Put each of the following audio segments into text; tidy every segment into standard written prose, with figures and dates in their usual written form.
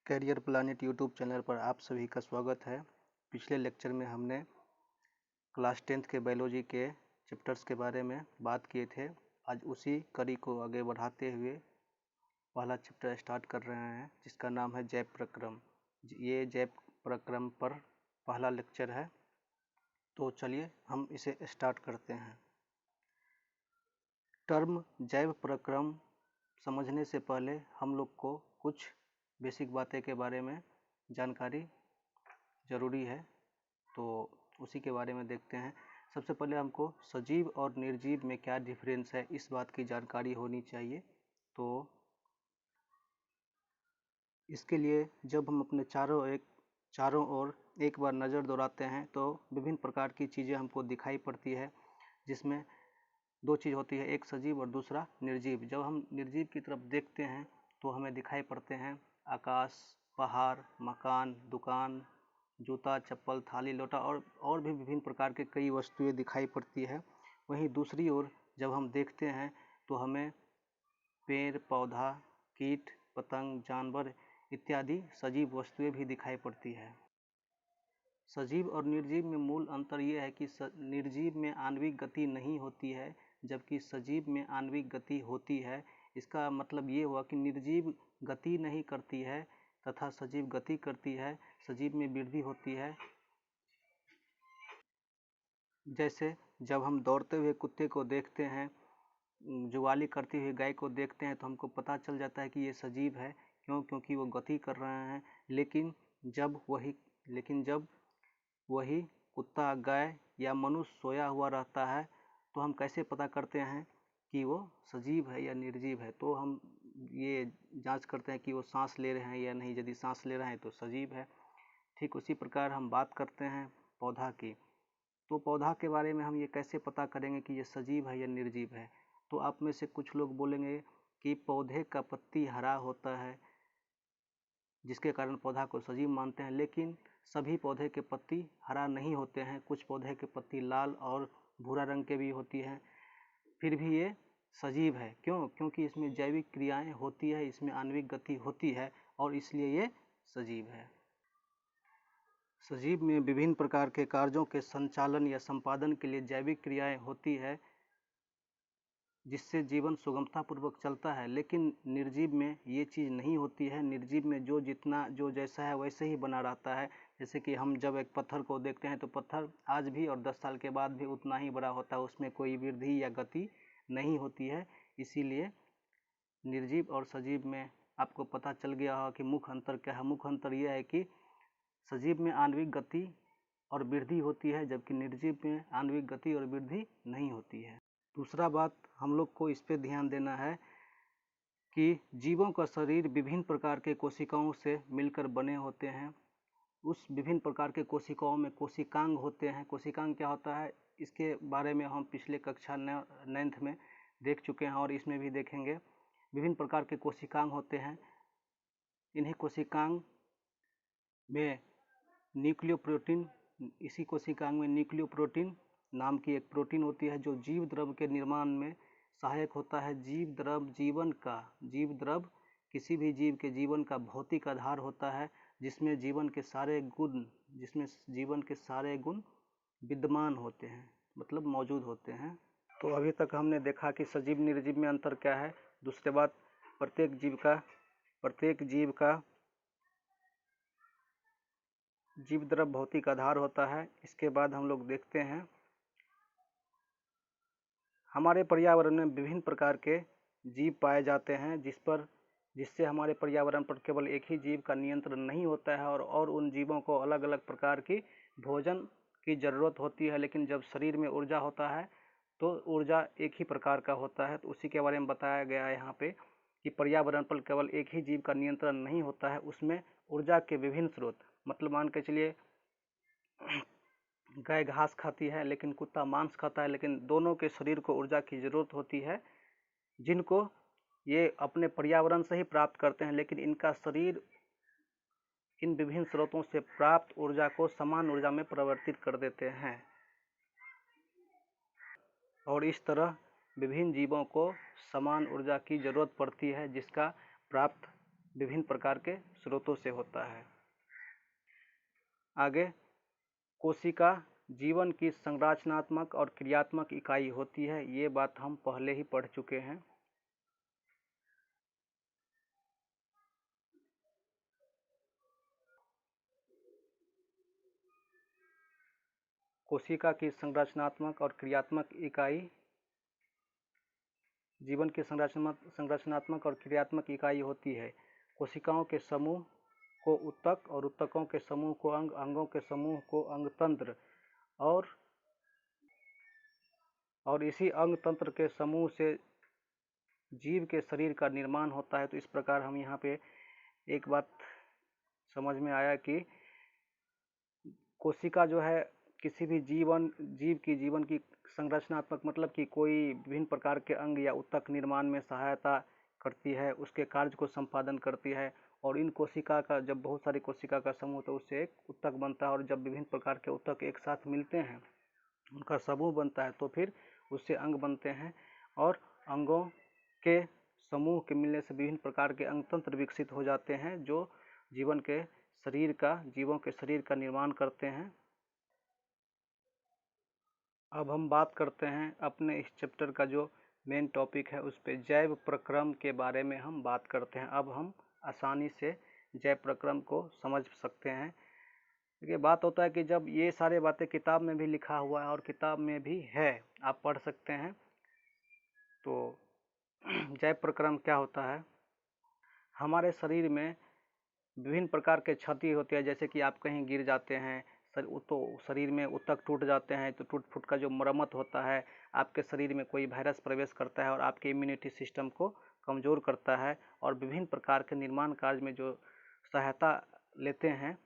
Career planet YouTube channel पर आप सभी का स्वागत है। पिछले लेक्चर में हमने क्लास 10th के बायोलॉजी के चैप्टर्स के बारे में बात किए थे। आज उसी कड़ी को आगे बढ़ाते हुए पहला चैप्टर स्टार्ट कर रहे हैं, जिसका नाम है जैव प्रक्रम। ये जैव प्रक्रम पर पहला लेक्चर है, तो चलिए हम इसे स्टार्ट करते हैं। टर्म जैव प्रक्रम समझने से पहले हम लोग को कुछ बेसिक बातें के बारे में जानकारी ज़रूरी है, तो उसी के बारे में देखते हैं। सबसे पहले हमको सजीव और निर्जीव में क्या डिफरेंस है, इस बात की जानकारी होनी चाहिए। तो इसके लिए जब हम अपने चारों ओर एक बार नज़र दौड़ाते हैं तो विभिन्न प्रकार की चीज़ें हमको दिखाई पड़ती है, जिसमें दो चीज़ होती है, एक सजीव और दूसरा निर्जीव। जब हम निर्जीव की तरफ देखते हैं तो हमें दिखाई पड़ते हैं आकाश, पहाड़, मकान, दुकान, जूता, चप्पल, थाली, लोटा और भी विभिन्न प्रकार के कई वस्तुएं दिखाई पड़ती है। वहीं दूसरी ओर जब हम देखते हैं तो हमें पेड़, पौधा, कीट, पतंग, जानवर इत्यादि सजीव वस्तुएं भी दिखाई पड़ती है। सजीव और निर्जीव में मूल अंतर यह है कि निर्जीव में आणविक गति नहीं होती है, जबकि सजीव में आणविक गति होती है। इसका मतलब ये हुआ कि निर्जीव गति नहीं करती है तथा सजीव गति करती है। सजीव में वृद्धि होती है। जैसे जब हम दौड़ते हुए कुत्ते को देखते हैं, जुगाली करती हुई गाय को देखते हैं, तो हमको पता चल जाता है कि ये सजीव है। क्योंकि वो गति कर रहे हैं। लेकिन जब वही कुत्ता, गाय या मनुष्य सोया हुआ रहता है तो हम कैसे पता करते हैं कि वो सजीव है या निर्जीव है? तो हम ये जांच करते हैं कि वो सांस ले रहे हैं या नहीं। यदि सांस ले रहे हैं तो सजीव है। ठीक उसी प्रकार हम बात करते हैं पौधा की। तो पौधा के बारे में हम ये कैसे पता करेंगे कि ये सजीव है या निर्जीव है? तो आप में से कुछ लोग बोलेंगे कि पौधे का पत्ती हरा होता है, जिसके कारण पौधा को सजीव मानते हैं। लेकिन सभी पौधे के पत्ती हरा नहीं होते हैं। कुछ पौधे के पत्ती लाल और भूरा रंग के भी होती हैं, फिर भी ये सजीव है। क्योंकि इसमें जैविक क्रियाएं होती है, इसमें आणविक गति होती है और इसलिए ये सजीव है। सजीव में विभिन्न प्रकार के कार्यों के संचालन या संपादन के लिए जैविक क्रियाएं होती है, जिससे जीवन सुगमतापूर्वक चलता है। लेकिन निर्जीव में ये चीज़ नहीं होती है। निर्जीव में जो जैसा है वैसे ही बना रहता है। जैसे कि हम जब एक पत्थर को देखते हैं तो पत्थर आज भी और 10 साल के बाद भी उतना ही बड़ा होता है, उसमें कोई वृद्धि या गति नहीं होती है। इसीलिए निर्जीव और सजीव में आपको पता चल गया होगा कि मुख्य अंतर क्या है। मुख्य अंतर यह है कि सजीव में आणविक गति और वृद्धि होती है, जबकि निर्जीव में आणविक गति और वृद्धि नहीं होती है। दूसरा बात हम लोग को इस पे ध्यान देना है कि जीवों का शरीर विभिन्न प्रकार के कोशिकाओं से मिलकर बने होते हैं। उस विभिन्न प्रकार के कोशिकाओं में कोशिकांग होते हैं। कोशिकांग क्या होता है, इसके बारे में हम पिछले कक्षा 9th में देख चुके हैं और इसमें भी देखेंगे। विभिन्न प्रकार के कोशिकांग होते हैं। इन्हीं कोशिकांग में इसी कोशिकांग में न्यूक्लियोप्रोटीन नाम की एक प्रोटीन होती है, जो जीव द्रव के निर्माण में सहायक होता है। जीव द्रव किसी भी जीव के जीवन का भौतिक आधार होता है, जिसमें जीवन के सारे गुण विद्यमान होते हैं, मतलब मौजूद होते हैं। तो अभी तक हमने देखा कि सजीव निर्जीव में अंतर क्या है। दूसरी बात, प्रत्येक जीव का जीव द्रव भौतिक आधार होता है। इसके बाद हम लोग देखते हैं हमारे पर्यावरण में विभिन्न प्रकार के जीव पाए जाते हैं, जिससे हमारे पर्यावरण पर केवल एक ही जीव का नियंत्रण नहीं होता है और उन जीवों को अलग अलग प्रकार की भोजन की ज़रूरत होती है। लेकिन जब शरीर में ऊर्जा होता है तो ऊर्जा एक ही प्रकार का होता है। तो उसी के बारे में बताया गया है यहाँ पे कि पर्यावरण पर केवल एक ही जीव का नियंत्रण नहीं होता है, उसमें ऊर्जा के विभिन्न स्रोत, मतलब मान के चलिए गाय घास खाती है लेकिन कुत्ता मांस खाता है, लेकिन दोनों के शरीर को ऊर्जा की ज़रूरत होती है, जिनको ये अपने पर्यावरण से ही प्राप्त करते हैं। लेकिन इनका शरीर इन विभिन्न स्रोतों से प्राप्त ऊर्जा को समान ऊर्जा में परिवर्तित कर देते हैं और इस तरह विभिन्न जीवों को समान ऊर्जा की ज़रूरत पड़ती है, जिसका प्राप्त विभिन्न प्रकार के स्रोतों से होता है। आगे, कोशिका जीवन की संरचनात्मक और क्रियात्मक इकाई होती है, ये बात हम पहले ही पढ़ चुके हैं। कोशिका की संरचनात्मक और क्रियात्मक इकाई जीवन की संरचनात्मक और क्रियात्मक इकाई होती है। कोशिकाओं के समूह को ऊतक और ऊतकों के समूह को अंग, अंगों के समूह को अंगतंत्र और इसी अंगतंत्र के समूह से जीव के शरीर का निर्माण होता है। तो इस प्रकार हम यहाँ पे एक बात समझ में आया कि कोशिका जो है किसी भी जीव की जीवन की संरचनात्मक मतलब कि कोई विभिन्न प्रकार के अंग या ऊतक निर्माण में सहायता करती है, उसके कार्य को संपादन करती है। और इन कोशिका का जब बहुत सारी कोशिका का समूह तो उससे एक ऊतक बनता है, और जब विभिन्न प्रकार के ऊतक एक साथ मिलते हैं, उनका समूह बनता है, तो फिर उससे अंग बनते हैं। और अंगों के समूह के मिलने से विभिन्न प्रकार के अंगतंत्र विकसित हो जाते हैं, जो जीवों के शरीर का निर्माण करते हैं। अब हम बात करते हैं अपने इस चैप्टर का जो मेन टॉपिक है, उस पे जैव प्रक्रम के बारे में हम बात करते हैं। अब हम आसानी से जैव प्रक्रम को समझ सकते हैं। देखिए, बात होता है कि जब ये सारे बातें किताब में भी लिखा हुआ है और किताब में भी है, आप पढ़ सकते हैं। तो जैव प्रक्रम क्या होता है? हमारे शरीर में विभिन्न प्रकार के क्षति होती है, जैसे कि आप कहीं गिर जाते हैं तो शरीर में ऊतक टूट जाते हैं, तो टूट फूट का जो मरम्मत होता है, आपके शरीर में कोई वायरस प्रवेश करता है और आपके इम्यूनिटी सिस्टम को कमज़ोर करता है, और विभिन्न प्रकार के निर्माण कार्य में जो सहायता लेते हैं,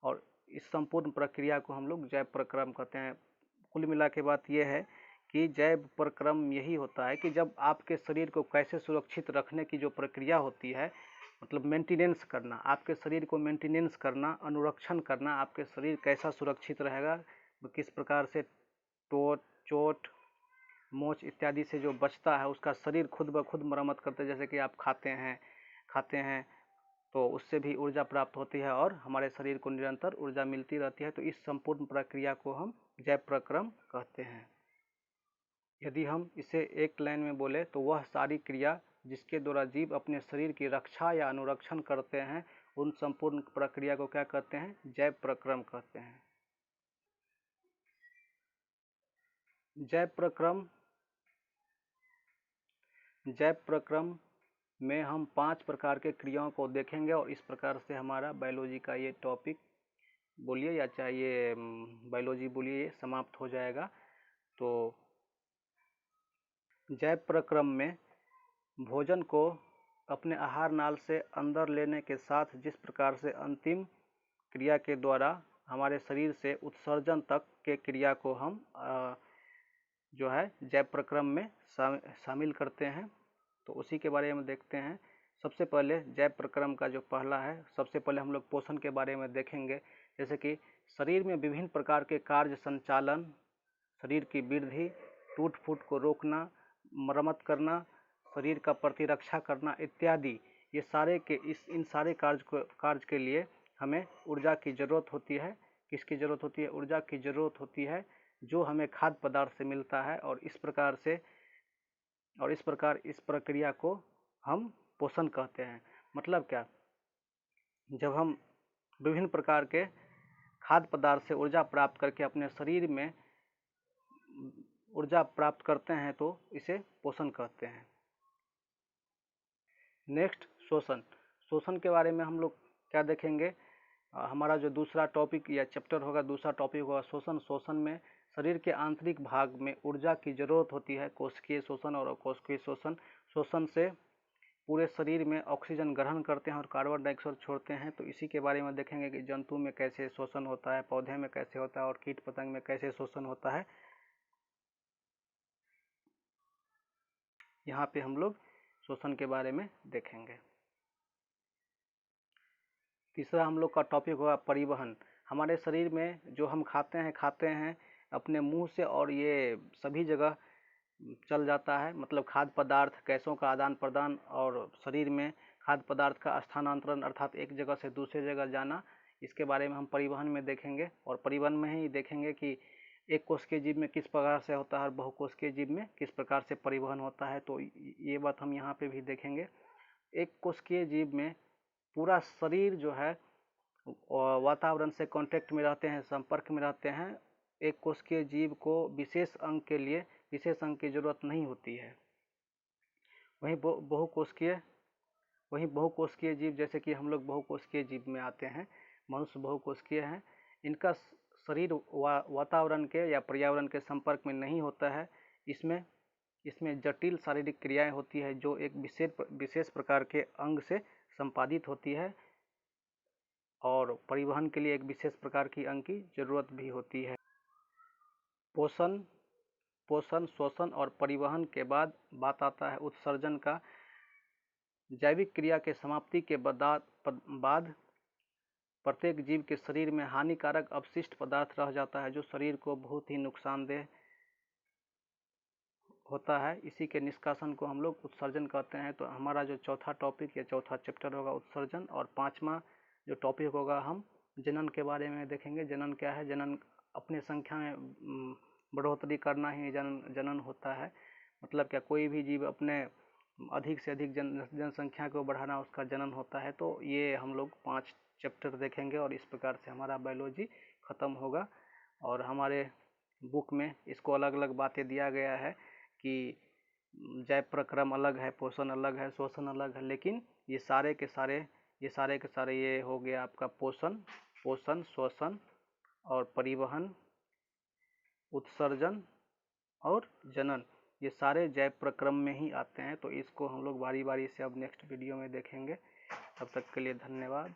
और इस संपूर्ण प्रक्रिया को हम लोग जैव प्रक्रम कहते हैं। कुल मिला के बात यह है कि जैव प्रक्रम यही होता है कि जब आपके शरीर को कैसे सुरक्षित रखने की जो प्रक्रिया होती है, मतलब मेंटेनेंस करना, आपके शरीर को मेंटेनेंस करना, अनुरक्षण करना, आपके शरीर कैसा सुरक्षित रहेगा, किस प्रकार से चोट मोच इत्यादि से जो बचता है, उसका शरीर खुद ब खुद मरम्मत करते हैं। जैसे कि आप खाते हैं तो उससे भी ऊर्जा प्राप्त होती है और हमारे शरीर को निरंतर ऊर्जा मिलती रहती है। तो इस संपूर्ण प्रक्रिया को हम जैव प्रक्रम कहते हैं। यदि हम इसे एक लाइन में बोले तो वह सारी क्रिया जिसके द्वारा जीव अपने शरीर की रक्षा या अनुरक्षण करते हैं, उन संपूर्ण प्रक्रिया को क्या कहते हैं? जैव प्रक्रम कहते हैं। जैव प्रक्रम में हम 5 प्रकार के क्रियाओं को देखेंगे, और इस प्रकार से हमारा बायोलॉजी का ये टॉपिक बोलिए या चाहिए बायोलॉजी बोलिए, समाप्त हो जाएगा। तो जैव प्रक्रम में भोजन को अपने आहार नाल से अंदर लेने के साथ जिस प्रकार से अंतिम क्रिया के द्वारा हमारे शरीर से उत्सर्जन तक के क्रिया को हम जो है जैव प्रक्रम में शामिल करते हैं, तो उसी के बारे में देखते हैं। सबसे पहले जैव प्रक्रम का जो पहला है, सबसे पहले हम लोग पोषण के बारे में देखेंगे। जैसे कि शरीर में विभिन्न प्रकार के कार्य संचालन, शरीर की वृद्धि, टूट फूट को रोकना, मरम्मत करना, शरीर का प्रतिरक्षा करना इत्यादि, ये सारे के इन सारे कार्य के लिए हमें ऊर्जा की ज़रूरत होती है। किसकी ज़रूरत होती है? ऊर्जा की ज़रूरत होती है, जो हमें खाद्य पदार्थ से मिलता है। और इस प्रकार इस प्रक्रिया को हम पोषण कहते हैं। मतलब क्या? जब हम विभिन्न प्रकार के खाद्य पदार्थ से ऊर्जा प्राप्त करके अपने शरीर में ऊर्जा प्राप्त करते हैं, तो इसे पोषण कहते हैं। नेक्स्ट, शोषण के बारे में हम लोग क्या देखेंगे? हमारा जो दूसरा टॉपिक या चैप्टर होगा, दूसरा टॉपिक होगा शोषण में शरीर के आंतरिक भाग में ऊर्जा की जरूरत होती है, कोशिकीय शोषण और अकोशिकीय शोषण। शोषण से पूरे शरीर में ऑक्सीजन ग्रहण करते हैं और कार्बन डाइऑक्साइड छोड़ते हैं। तो इसी के बारे में देखेंगे कि जंतु में कैसे शोषण होता है, पौधे में कैसे होता है, और कीट पतंग में कैसे शोषण होता है। यहाँ पे हम लोग शोषण के बारे में देखेंगे। तीसरा हम लोग का टॉपिक होगा परिवहन। हमारे शरीर में जो हम खाते हैं अपने मुंह से, और ये सभी जगह चल जाता है। मतलब खाद्य पदार्थ, गैसों का आदान प्रदान और शरीर में खाद्य पदार्थ का स्थानांतरण अर्थात एक जगह से दूसरे जगह जाना, इसके बारे में हम परिवहन में देखेंगे। और परिवहन में ही देखेंगे कि एक कोशिकीय जीव में किस प्रकार से होता है और बहुकोशिकीय जीव में किस प्रकार से परिवहन होता है, तो ये बात हम यहाँ पे भी देखेंगे। एक कोशिकीय जीव में पूरा शरीर जो है वातावरण से कांटेक्ट में रहते हैं, संपर्क में रहते हैं। एक कोशिकीय जीव को विशेष अंग के लिए विशेष अंग की जरूरत नहीं होती है। वहीं बहुकोशिकीय जीव, जैसे कि हम लोग बहुकोशिकीय जीव में आते हैं, मनुष्य बहुकोशिकीय हैं। इनका शरीर वातावरण के या पर्यावरण के संपर्क में नहीं होता है। इसमें जटिल शारीरिक क्रियाएं होती है जो एक विशेष प्रकार के अंग से संपादित होती है, और परिवहन के लिए एक विशेष प्रकार की अंग की जरूरत भी होती है। पोषण, शोषण और परिवहन के बाद बात आता है उत्सर्जन का। जैविक क्रिया के समाप्ति के बाद प्रत्येक जीव के शरीर में हानिकारक अपशिष्ट पदार्थ रह जाता है जो शरीर को बहुत ही नुकसानदेह होता है। इसी के निष्कासन को हम लोग उत्सर्जन कहते हैं। तो हमारा जो चौथा टॉपिक या चौथा चैप्टर होगा उत्सर्जन, और पांचवा जो टॉपिक होगा हम जनन के बारे में देखेंगे। जनन क्या है? जनन अपने संख्या में बढ़ोतरी करना ही जनन होता है। मतलब क्या, कोई भी जीव अपने अधिक से अधिक जनसंख्या को बढ़ाना उसका जनन होता है। तो ये हम लोग 5 चैप्टर देखेंगे और इस प्रकार से हमारा बायोलॉजी ख़त्म होगा। और हमारे बुक में इसको अलग अलग बातें दिया गया है कि जैव प्रक्रम अलग है, पोषण अलग है, शोषण अलग है, लेकिन ये सारे के सारे ये हो गया आपका पोषण, शोषण और परिवहन, उत्सर्जन और जनन, ये सारे जैव प्रक्रम में ही आते हैं। तो इसको हम लोग बारी बारी से अब नेक्स्ट वीडियो में देखेंगे। तब तक के लिए धन्यवाद।